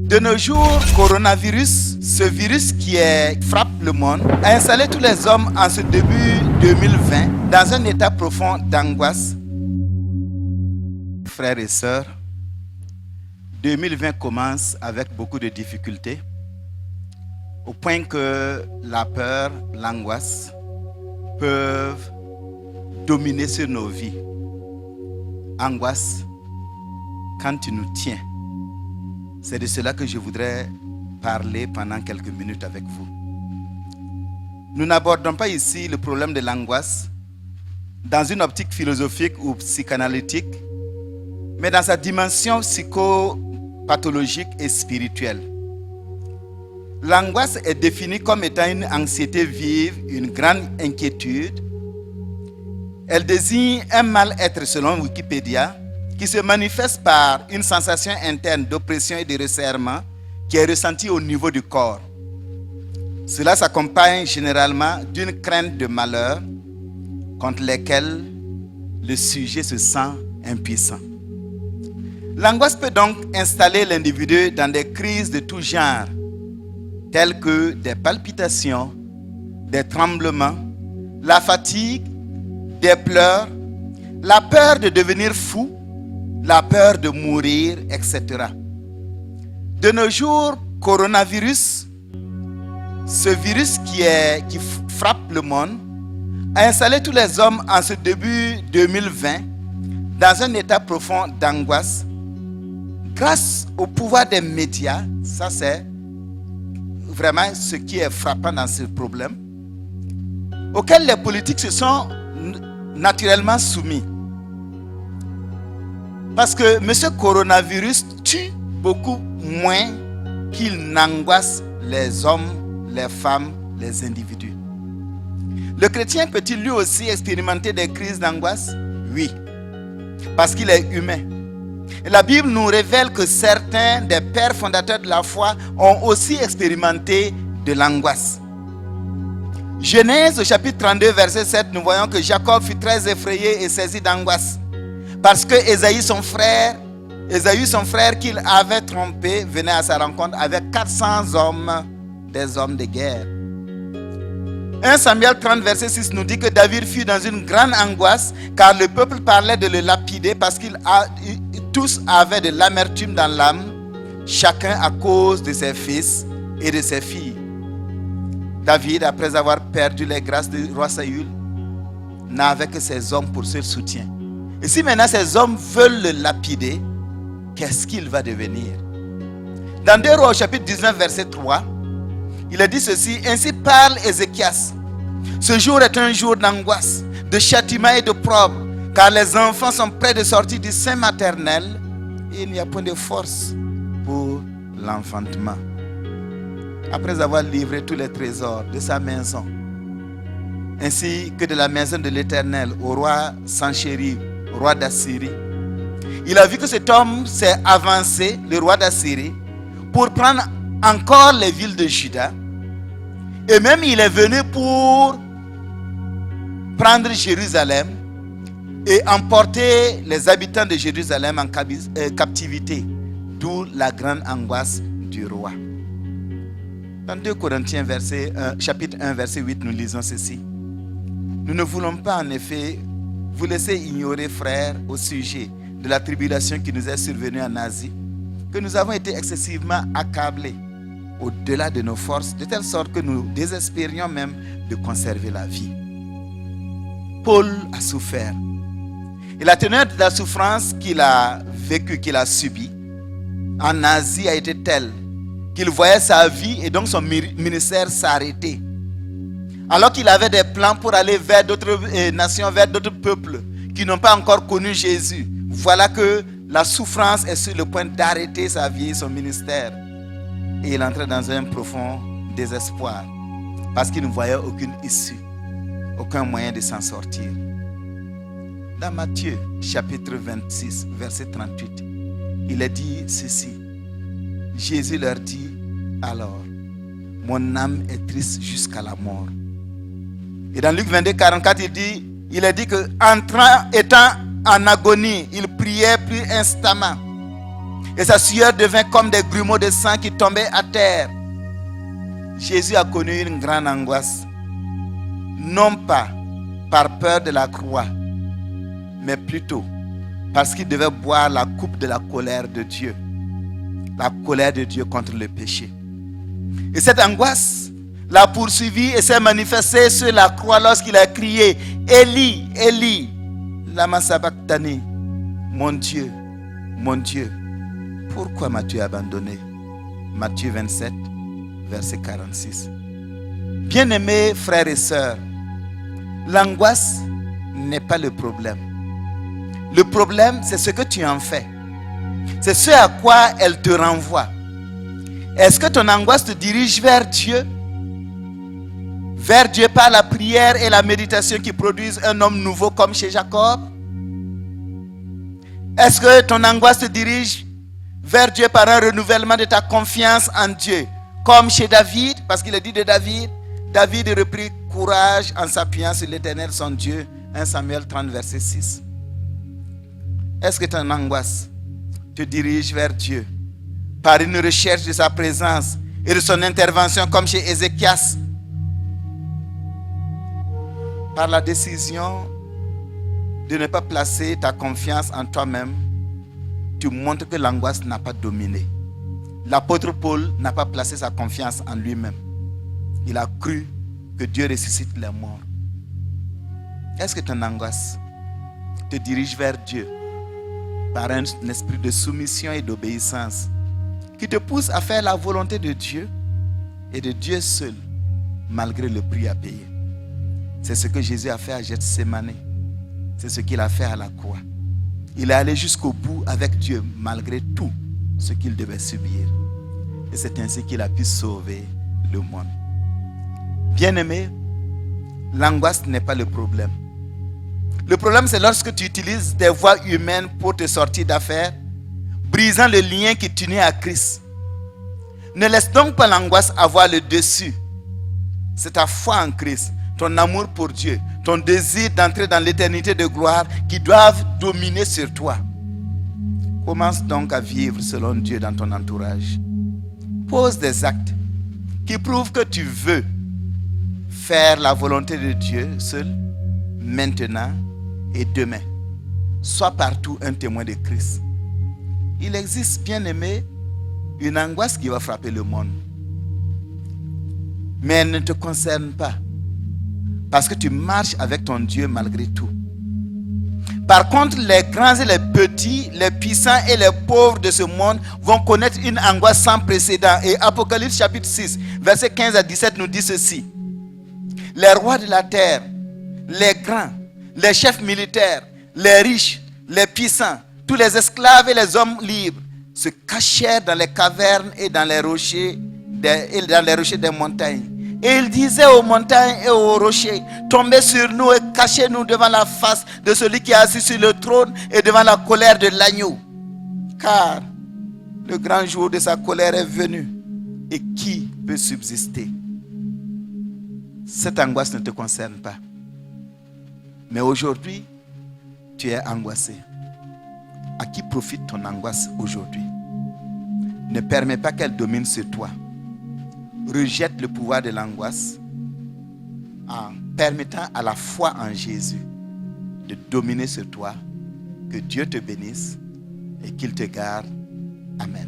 De nos jours, coronavirus, ce virus qui frappe le monde, a installé tous les hommes en ce début 2020 dans un état profond d'angoisse. Frères et sœurs, 2020 commence avec beaucoup de difficultés, au point que la peur, l'angoisse peuvent dominer sur nos vies. Angoisse, quand tu nous tiens. C'est de cela que je voudrais parler pendant quelques minutes avec vous. Nous n'abordons pas ici le problème de l'angoisse dans une optique philosophique ou psychanalytique, mais dans sa dimension psychopathologique et spirituelle. L'angoisse est définie comme étant une anxiété vive, une grande inquiétude. Elle désigne un mal-être selon Wikipédia, qui se manifeste par une sensation interne d'oppression et de resserrement qui est ressentie au niveau du corps. Cela s'accompagne généralement d'une crainte de malheur contre lesquelles le sujet se sent impuissant. L'angoisse peut donc installer l'individu dans des crises de tout genre, telles que des palpitations, des tremblements, la fatigue, des pleurs, la peur de devenir fou, la peur de mourir, etc. De nos jours, coronavirus, ce virus qui frappe le monde, a installé tous les hommes en ce début 2020 dans un état profond d'angoisse. Grâce au pouvoir des médias, ça c'est vraiment ce qui est frappant dans ce problème, auquel les politiques se sont naturellement soumis. Parce que M. Coronavirus tue beaucoup moins qu'il n'angoisse les hommes, les femmes, les individus. Le chrétien peut-il lui aussi expérimenter des crises d'angoisse? Oui, parce qu'il est humain. Et la Bible nous révèle que certains des pères fondateurs de la foi ont aussi expérimenté de l'angoisse. Genèse au chapitre 32, verset 7, nous voyons que Jacob fut très effrayé et saisi d'angoisse. Parce que Ésaü, son frère qu'il avait trompé, venait à sa rencontre avec 400 hommes, des hommes de guerre. 1 Samuel 30, verset 6 nous dit que David fut dans une grande angoisse car le peuple parlait de le lapider parce qu'ils tous avaient de l'amertume dans l'âme, chacun à cause de ses fils et de ses filles. David, après avoir perdu les grâces du roi Saül, n'avait que ses hommes pour seul soutien. Et si maintenant ces hommes veulent le lapider, qu'est-ce qu'il va devenir? Dans 2 Rois au chapitre 19 verset 3, il est dit ceci: ainsi parle Ézéchias. Ce jour est un jour d'angoisse, de châtiment et de d'opprobre, car les enfants sont près de sortir du sein maternel et il n'y a point de force pour l'enfantement. Après avoir livré tous les trésors de sa maison, ainsi que de la maison de l'Éternel au roi Sanchérib, roi d'Assyrie, il a vu que cet homme s'est avancé, le roi d'Assyrie, pour prendre encore les villes de Juda. Et même il est venu pour prendre Jérusalem et emporter les habitants de Jérusalem en captivité, d'où la grande angoisse du roi. Dans 2 Corinthiens chapitre 1, verset 8, nous lisons ceci. Nous ne voulons pas en effet vous laisser ignorer, frères, au sujet de la tribulation qui nous est survenue en Asie, que nous avons été excessivement accablés au-delà de nos forces, de telle sorte que nous désespérions même de conserver la vie. Paul a souffert. Et la teneur de la souffrance qu'il a vécue, qu'il a subie en Asie a été telle qu'il voyait sa vie et donc son ministère s'arrêter. Alors qu'il avait des plans pour aller vers d'autres nations, vers d'autres peuples qui n'ont pas encore connu Jésus. Voilà que la souffrance est sur le point d'arrêter sa vie et son ministère. Et il entrait dans un profond désespoir parce qu'il ne voyait aucune issue, aucun moyen de s'en sortir. Dans Matthieu, chapitre 26, verset 38, il est dit ceci. Jésus leur dit alors, mon âme est triste jusqu'à la mort. Et dans Luc 22, 44, il est dit que étant en agonie, il priait plus instamment. Et sa sueur devint comme des grumeaux de sang qui tombaient à terre. Jésus a connu une grande angoisse. Non pas par peur de la croix, mais plutôt parce qu'il devait boire la coupe de la colère de Dieu. La colère de Dieu contre le péché. Et cette angoisse l'a poursuivi et s'est manifestée sur la croix lorsqu'il a crié « Eli, Eli, lama sabachthani » « Mon Dieu, pourquoi m'as-tu abandonné » Matthieu 27, verset 46. Bien-aimés frères et sœurs, l'angoisse n'est pas le problème. Le problème, c'est ce que tu en fais. C'est ce à quoi elle te renvoie. Est-ce que ton angoisse te dirige vers Dieu? Vers Dieu par la prière et la méditation qui produisent un homme nouveau comme chez Jacob? Est-ce que ton angoisse te dirige vers Dieu par un renouvellement de ta confiance en Dieu? Comme chez David, parce qu'il est dit de David, David reprit courage en s'appuyant sur l'Éternel son Dieu. 1 Samuel 30, verset 6. Est-ce que ton angoisse te dirige vers Dieu par une recherche de sa présence et de son intervention comme chez Ézéchias? Par la décision de ne pas placer ta confiance en toi-même, tu montres que l'angoisse n'a pas dominé. L'apôtre Paul n'a pas placé sa confiance en lui-même. Il a cru que Dieu ressuscite les morts. Est-ce que ton angoisse te dirige vers Dieu par un esprit de soumission et d'obéissance qui te pousse à faire la volonté de Dieu et de Dieu seul, malgré le prix à payer? C'est ce que Jésus a fait à Gethsémani. C'est ce qu'il a fait à la croix. Il est allé jusqu'au bout avec Dieu malgré tout ce qu'il devait subir. Et c'est ainsi qu'il a pu sauver le monde. Bien-aimé, l'angoisse n'est pas le problème. Le problème, c'est lorsque tu utilises des voies humaines pour te sortir d'affaire, brisant le lien qui t'unit à Christ. Ne laisse donc pas l'angoisse avoir le dessus. C'est ta foi en Christ, ton amour pour Dieu, ton désir d'entrer dans l'éternité de gloire qui doivent dominer sur toi. Commence donc à vivre selon Dieu dans ton entourage. Pose des actes qui prouvent que tu veux faire la volonté de Dieu seul, maintenant et demain. Sois partout un témoin de Christ. Il existe, bien aimé, une angoisse qui va frapper le monde. Mais elle ne te concerne pas. Parce que tu marches avec ton Dieu malgré tout. Par contre, les grands et les petits, les puissants et les pauvres de ce monde vont connaître une angoisse sans précédent. Et Apocalypse chapitre 6, versets 15 à 17 nous dit ceci. Les rois de la terre, les grands, les chefs militaires, les riches, les puissants, tous les esclaves et les hommes libres se cachèrent dans les cavernes et dans les rochers des montagnes. Et il disait aux montagnes et aux rochers, tombez sur nous et cachez-nous devant la face de celui qui est assis sur le trône et devant la colère de l'agneau. Car le grand jour de sa colère est venu. Et qui peut subsister? Cette angoisse ne te concerne pas. Mais aujourd'hui, tu es angoissé. À qui profite ton angoisse aujourd'hui? Ne permets pas qu'elle domine sur toi. Rejette le pouvoir de l'angoisse en permettant à la foi en Jésus de dominer sur toi. Que Dieu te bénisse et qu'il te garde. Amen.